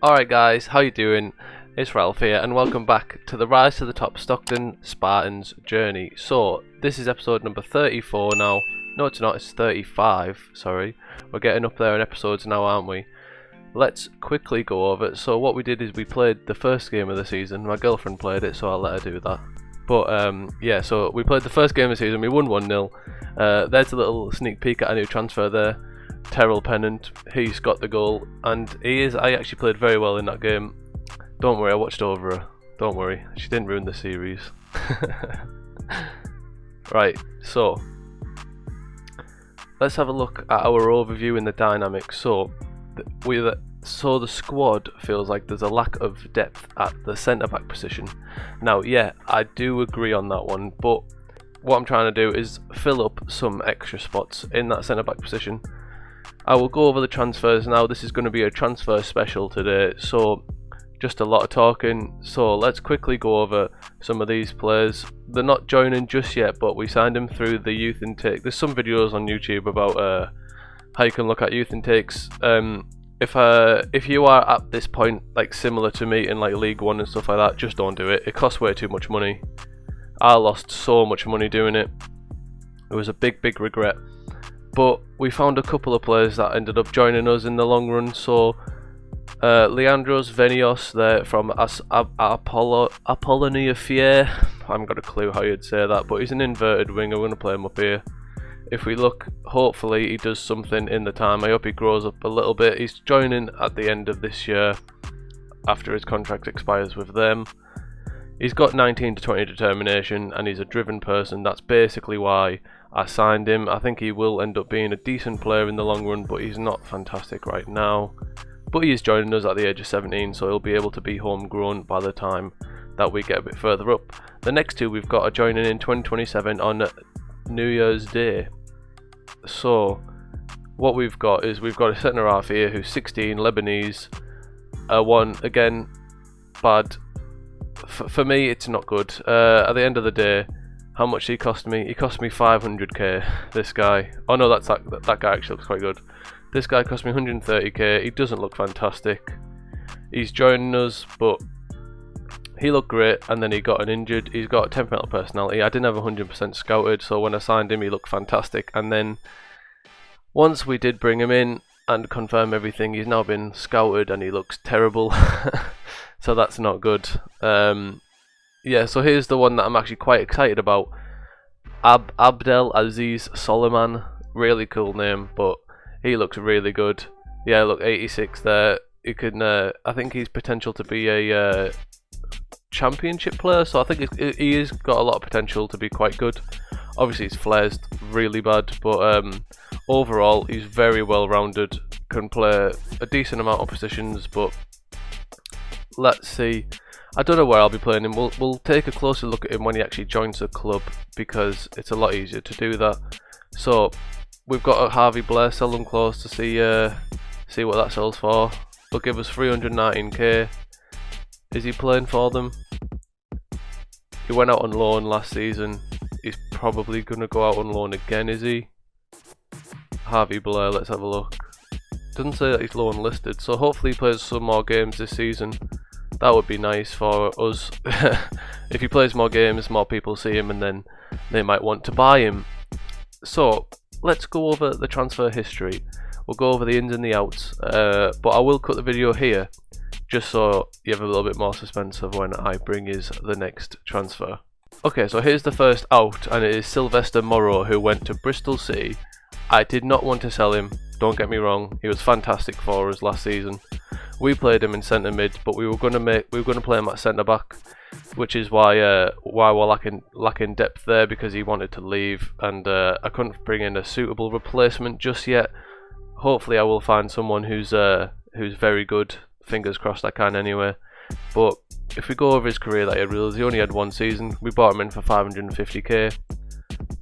Alright guys, how you doing? It's Ralph here and welcome back to the Rise to the Top Stockton Spartans journey. So, this is episode number 34 now. No it's not, it's 35, sorry. We're getting up there in episodes now, aren't we? Let's quickly go over it. So what we did is we played the first game of the season. My girlfriend played it, so I'll let her do that. But yeah, so we played the first game of the season, we won 1-0. There's a little sneak peek at a new transfer there. Terrell Pennant, he's got the goal, and I actually played very well in that game. Don't worry, I watched over her. Don't worry, she didn't ruin the series. Right, so let's have a look at our overview in the dynamics. So the squad feels like there's a lack of depth at the centre back position. Now, yeah, I do agree on that one, but what I'm trying to do is fill up some extra spots in that centre back position. I will go over the transfers now. This is going to be a transfer special today, so just a lot of talking. So let's quickly go over some of these players. They're not joining just yet, but we signed them through the youth intake. There's some videos on YouTube about how you can look at youth intakes. If you are at this point, like similar to me in like League One and stuff like that, just don't do it. It costs way too much money. I lost so much money doing it. It was a big regret. But we found a couple of players that ended up joining us in the long run. So Leandros Venios there from Apollonia Fier. I haven't got a clue how you'd say that, but he's an inverted winger. We're going to play him up here. If we look, hopefully he does something in the time. I hope he grows up a little bit. He's joining at the end of this year after his contract expires with them. He's got 19 to 20 determination and he's a driven person. That's basically why I signed him. I think he will end up being a decent player in the long run, but he's not fantastic right now. But he is joining us at the age of 17, so he'll be able to be homegrown by the time that we get a bit further up. The next two we've got are joining in 2027 on New Year's Day. So what we've got is we've got a centre half here who's 16, Lebanese. One again, bad. For me, it's not good. At the end of the day, how much did he cost me? He cost me 500k. This guy. Oh no, that guy actually looks quite good. This guy cost me 130k. He doesn't look fantastic. He's joining us, but he looked great, and then he got an injured. He's got a temperamental personality. I didn't have 100% scouted, so when I signed him, he looked fantastic. And then once we did bring him in and confirm everything, he's now been scouted, and he looks terrible. So that's not good. Yeah, so here's the one that I'm actually quite excited about. Abdel Aziz Soliman. Really cool name, but he looks really good. Yeah, look, 86 there. He can. I think he's potential to be a championship player, so I think he has got a lot of potential to be quite good. Obviously, his flair's really bad, but overall, he's very well rounded. Can play a decent amount of positions, but let's see. I don't know where I'll be playing him. We'll take a closer look at him when he actually joins the club, because it's a lot easier to do that. So we've got a Harvey Blair, sell them close to see what that sells for. They'll give us 319k. Is he playing for them? He went out on loan last season. He's probably going to go out on loan again, is he? Harvey Blair, let's have a look. Doesn't say that he's loan listed, so hopefully he plays some more games this season. That would be nice for us. If he plays more games, more people see him, and then they might want to buy him. So let's go over the transfer history. We'll go over the ins and the outs, but I will cut the video here just so you have a little bit more suspense of when I bring is the next transfer. Okay, so here's the first out, and it is Sylvester Morrow, who went to Bristol City. I did not want to sell him, don't get me wrong. He was fantastic for us last season. We played him in centre mid, but we were going to play him at centre back, which is why we're lacking depth there, because he wanted to leave, and I couldn't bring in a suitable replacement just yet. Hopefully, I will find someone who's very good. Fingers crossed, I can anyway. But if we go over his career that he only had one season. We bought him in for 550k.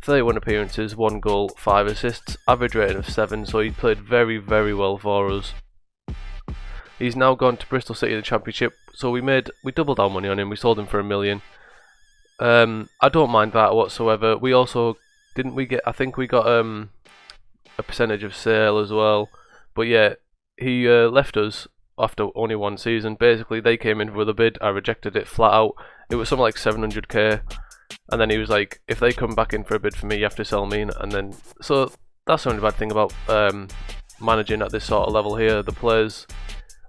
31 appearances, 1 goal, 5 assists, average rating of 7. So he played very well for us. He's now gone to Bristol City in the Championship, so we doubled our money on him. We sold him for $1 million. I don't mind that whatsoever. We also I think we got a percentage of sale as well. But yeah, he left us after only one season. Basically, they came in with a bid. I rejected it flat out. It was something like 700k, and then he was like, if they come back in for a bid for me, you have to sell me. And then, so that's the only bad thing about managing at this sort of level here. The players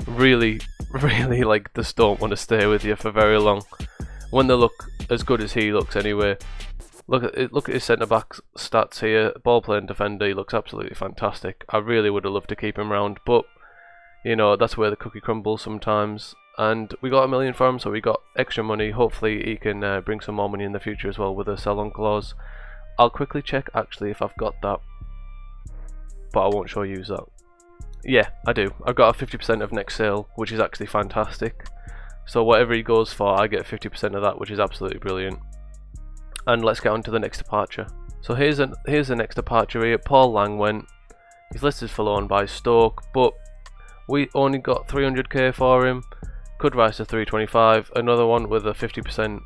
really like just don't want to stay with you for very long when they look as good as he looks anyway. Look at his centre back stats here. Ball playing defender, he looks absolutely fantastic. I really would have loved to keep him around, but you know, that's where the cookie crumbles sometimes. And we got $1 million for him, so we got extra money. Hopefully he can bring some more money in the future as well with a sell-on clause. I'll quickly check actually if I've got that, but I won't show you that. Yeah, I do. I've got a 50% of next sale, which is actually fantastic. So whatever he goes for, I get 50% of that, which is absolutely brilliant. And let's get on to the next departure. So here's the next departure here. Paul Lang went. He's listed for loan by Stoke, but we only got 300k for him. Could rise to 325. Another one with a 50%.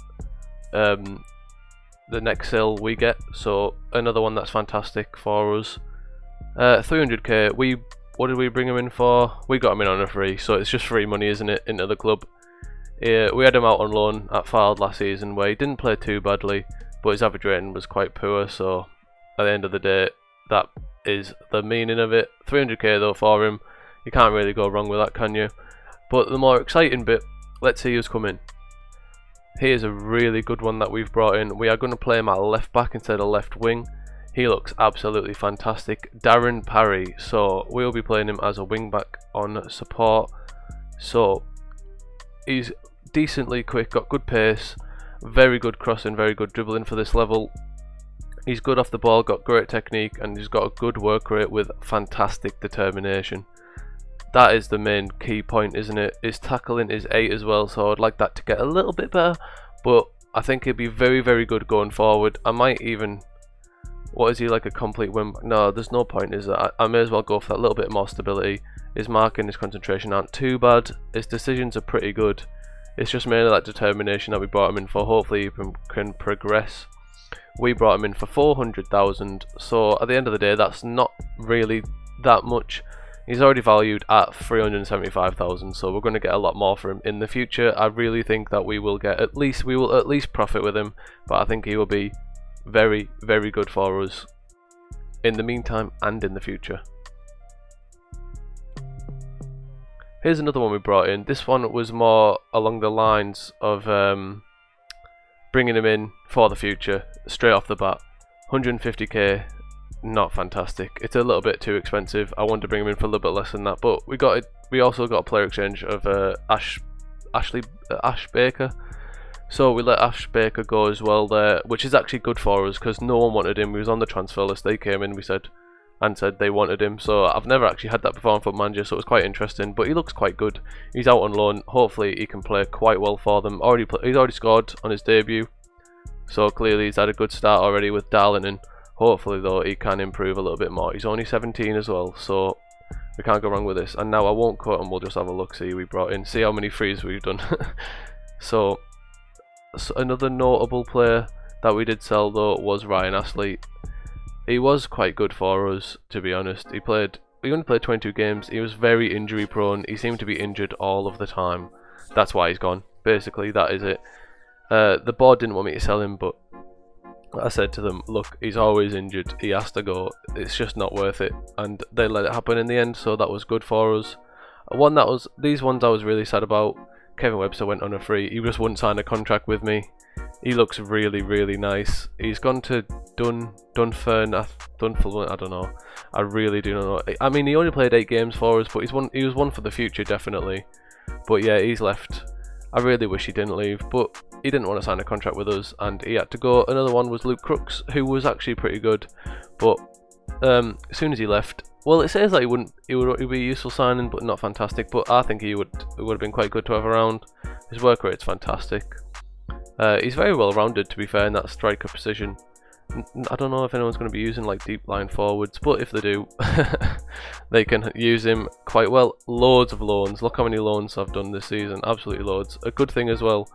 The next sale we get. So another one that's fantastic for us. 300k. What did we bring him in for? We got him in on a free, so it's just free money, isn't it, into the club. We had him out on loan at Fylde last season, where he didn't play too badly, but his average rating was quite poor, so at the end of the day, that is the meaning of it. 300k though for him. You can't really go wrong with that, can you? But the more exciting bit, let's see who's coming. Here's a really good one that we've brought in. We are going to play him at left back instead of left wing. He looks absolutely fantastic. Darren Parry. So we'll be playing him as a wing back on support. So he's decently quick, got good pace, very good crossing, very good dribbling for this level. He's good off the ball, got great technique, and he's got a good work rate with fantastic determination. That is the main key point, isn't it? His tackling is 8 as well, so I'd like that to get a little bit better, but I think he'll be very good going forward. I might even... What is he, like a complete win? No, there's no point, is there? I may as well go for that little bit more stability. His marking, his concentration aren't too bad. His decisions are pretty good. It's just mainly that determination that we brought him in for. Hopefully he can progress. We brought him in for 400,000. So at the end of the day, that's not really that much. He's already valued at 375,000. So we're going to get a lot more for him in the future. I really think that we will at least profit with him. But I think he will be very good for us in the meantime and in the future. Here's another one we brought in. This one was more along the lines of bringing him in for the future straight off the bat. 150k, not fantastic. It's a little bit too expensive. I wanted to bring him in for a little bit less than that, but we also got a player exchange of Ash Baker. So we let Ash Baker go as well there, which is actually good for us because no one wanted him. He was on the transfer list. They came in, said they wanted him. So I've never actually had that before on Foot Manager, so it was quite interesting. But he looks quite good. He's out on loan. Hopefully he can play quite well for them. He's already scored on his debut, so clearly he's had a good start already with Darlington. Hopefully though he can improve a little bit more. He's only 17 as well, so we can't go wrong with this. And now I won't cut and we'll just have a look. See, we brought in. See how many frees we've done. So another notable player that we did sell though was Ryan Astley. He was quite good for us, to be honest. He only played 22 games. He was very injury prone. He seemed to be injured all of the time. That's why he's gone. Basically, that is it. The board didn't want me to sell him, but I said to them, look, he's always injured. He has to go. It's just not worth it. And they let it happen in the end, so that was good for us. These ones I was really sad about. Kevin Webster went on a free. He just wouldn't sign a contract with me. He looks really nice. He's gone to Dunfermline, I don't know. I really do not know. I mean, he only played 8 games for us, but he was one for the future, definitely. But yeah, he's left. I really wish he didn't leave, but he didn't want to sign a contract with us, and he had to go. Another one was Luke Crooks, who was actually pretty good, but as soon as he left, well, it says that he would be a useful signing, but not fantastic. But I think it would have been quite good to have around. His work rate's fantastic. He's very well rounded, to be fair, in that striker position. I don't know if anyone's going to be using like deep line forwards, but if they do, they can use him quite well. Loads of loans. Look how many loans I've done this season. Absolutely loads. A good thing as well.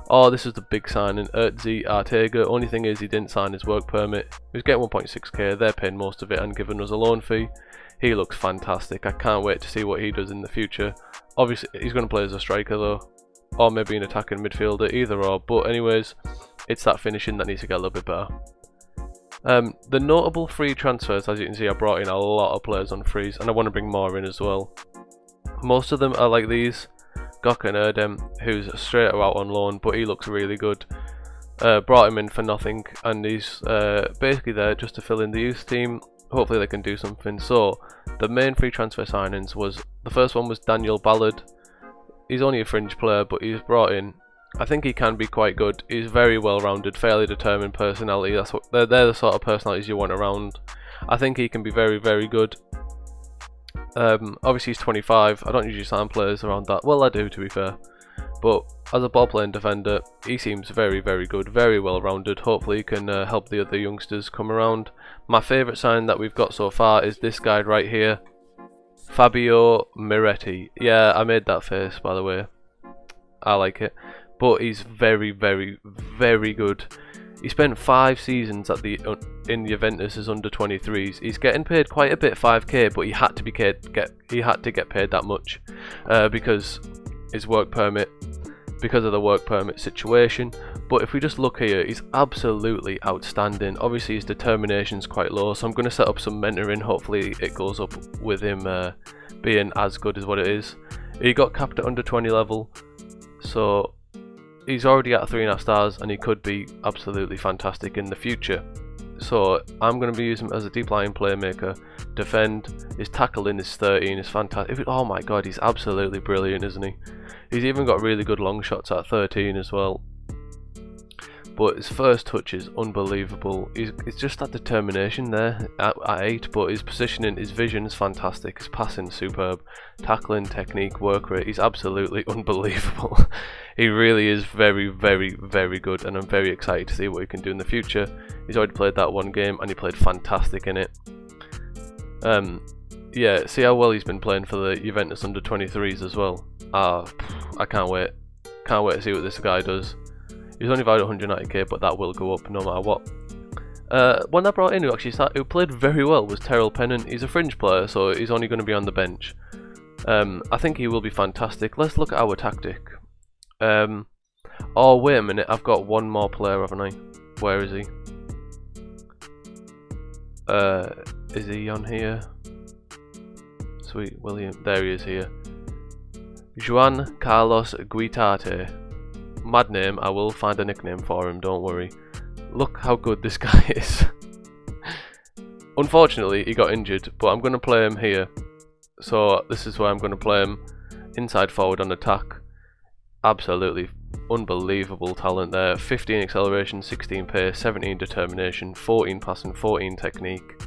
Oh, this is the big signing. Ertzi Arteaga. Only thing is he didn't sign his work permit. He was getting 1.6k. They're paying most of it and giving us a loan fee. He looks fantastic. I can't wait to see what he does in the future. Obviously, he's going to play as a striker though, or maybe an attacking midfielder, either or. But anyways, it's that finishing that needs to get a little bit better. The notable free transfers, as you can see, I brought in a lot of players on frees, and I want to bring more in as well. Most of them are like these. Gökhan Erdem, who's straight out on loan, but he looks really good. Brought him in for nothing, and he's basically there just to fill in the youth team. Hopefully they can do something. So the main free transfer signings was, the first one was Daniel Ballard. He's only a fringe player, but he's brought in. I think he can be quite good. He's very well rounded, fairly determined personality. That's what they're the sort of personalities you want around. I think he can be very, very good. Obviously he's 25. I don't usually sign players around that. Well, I do, to be fair. But as a ball playing defender, he seems very, very good, very well rounded. Hopefully he can help the other youngsters come around. My favourite sign that we've got so far is this guy right here, Fabio Miretti. Yeah, I made that face, by the way. I like it. But he's very, very, very good. He spent 5 seasons at in Juventus as under 23s. He's getting paid quite a bit, 5k, but he had to get paid that much because his work permit, because of the work permit situation. But if we just look here, he's absolutely outstanding. Obviously his determination's quite low, so I'm going to set up some mentoring. Hopefully it goes up with him being as good as what it is. He got capped at under 20 level, so he's already at 3.5 stars, and he could be absolutely fantastic in the future. So I'm going to be using him as a deep lying playmaker. Defend, his tackling is 13, is fantastic. Oh my god, he's absolutely brilliant, isn't he? He's even got really good long shots at 13 as well. But his first touch is unbelievable. It's just that determination there at 8, but his positioning, his vision is fantastic. His passing superb, tackling, technique, work rate, he's absolutely unbelievable. He really is very, very, very good, and I'm very excited to see what he can do in the future. He's already played that one game, and he played fantastic in it. Yeah, see how well he's been playing for the Juventus under 23s as well. I can't wait. Can't wait to see what this guy does. He's only valued 190k, but that will go up no matter what. One I brought in who played very well was Terrell Pennant. He's a fringe player, so he's only going to be on the bench. I think he will be fantastic. Let's look at our tactic. Oh, wait a minute. I've got one more player, haven't I? Where is he? Is he on here? Sweet William. There he is here. Juan Carlos Guitate. Mad name. I will find a nickname for him, don't worry. Look how good this guy is. Unfortunately, he got injured, but I'm going to play him here. So this is where I'm going to play him. Inside forward on attack. Absolutely unbelievable talent there. 15 acceleration, 16 pace, 17 determination, 14 passing, 14 technique.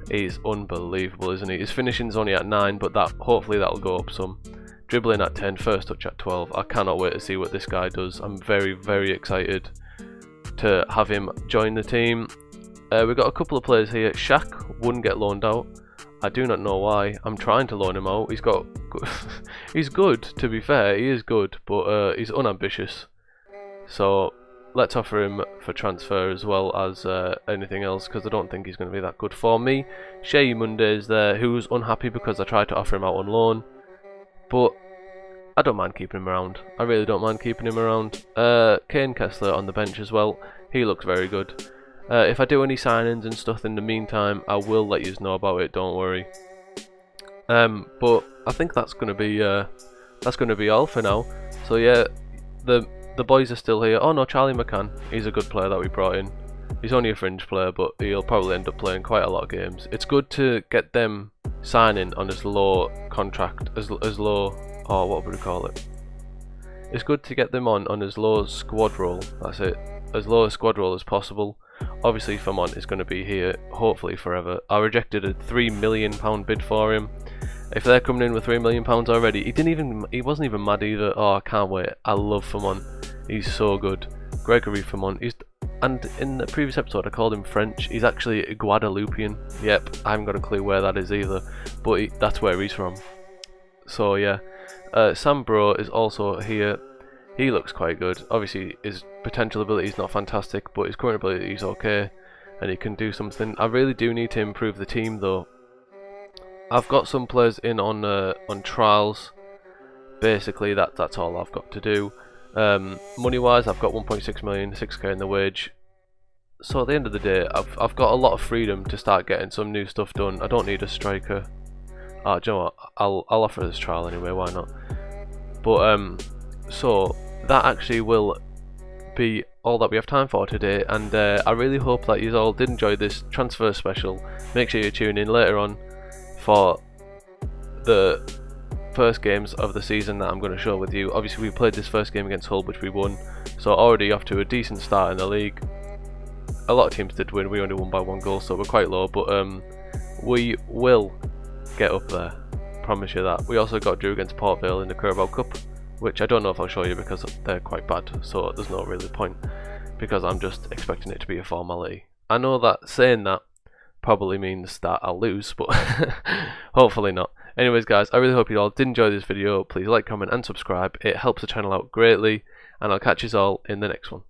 He's unbelievable, isn't he? His finishing's only at 9, but hopefully that'll go up some. Dribbling at 10, first touch at 12. I cannot wait to see what this guy does. I'm very, very excited to have him join the team. We've got a couple of players here. Shaq wouldn't get loaned out. I do not know why. I'm trying to loan him out. He's got he's good, to be fair. He is good, but he's unambitious. So let's offer him for transfer as well as anything else, because I don't think he's going to be that good for me. Shea Monday is there, who's unhappy because I tried to offer him out on loan. But I don't mind keeping him around. I really don't mind keeping him around. Kane Kessler on the bench as well. He looks very good. If I do any signings and stuff in the meantime, I will let you know about it. Don't worry. But I think that's gonna be all for now. So yeah, the boys are still here. Oh no, Charlie McCann. He's a good player that we brought in. He's only a fringe player, but he'll probably end up playing quite a lot of games. It's good to get them signing on as low contract, as low, oh, what would we call it? It's good to get them on as low squad roll. That's it, as low a squad roll as possible. Obviously Famont is going to be here hopefully forever. I rejected a £3 million bid for him. If they're coming in with £3 million already, he wasn't even mad either. Oh, I can't wait. I love Famont. He's so good. Gregory Famont. And in the previous episode I called him French. He's actually Guadeloupean. Yep, I haven't got a clue where that is either, but that's where he's from. So yeah, Sam Bro is also here. He looks quite good. Obviously his potential ability is not fantastic, but his current ability is okay, and he can do something. I really do need to improve the team though. I've got some players in on trials. basically that's all I've got to do. Money wise, I've got 1.6 million, 6k in the wage. So at the end of the day, I've got a lot of freedom to start getting some new stuff done. I don't need a striker. Do you know what? I'll offer this trial anyway. Why not? But so that actually will be all that we have time for today, and I really hope that you all did enjoy this transfer special. Make sure you tune in later on for the first games of the season that I'm going to show with you. Obviously we played this first game against Hull, which we won, so already off to a decent start in the league. A lot of teams did win, we only won by 1 goal, so we're quite low, but we will get up there, promise you that. We also got drew against Port Vale in the Carabao Cup, which I don't know if I'll show you because they're quite bad, so there's no really point, because I'm just expecting it to be a formality. I know that saying that probably means that I'll lose, but hopefully not. Anyways guys, I really hope you all did enjoy this video. Please like, comment and subscribe, it helps the channel out greatly, and I'll catch you all in the next one.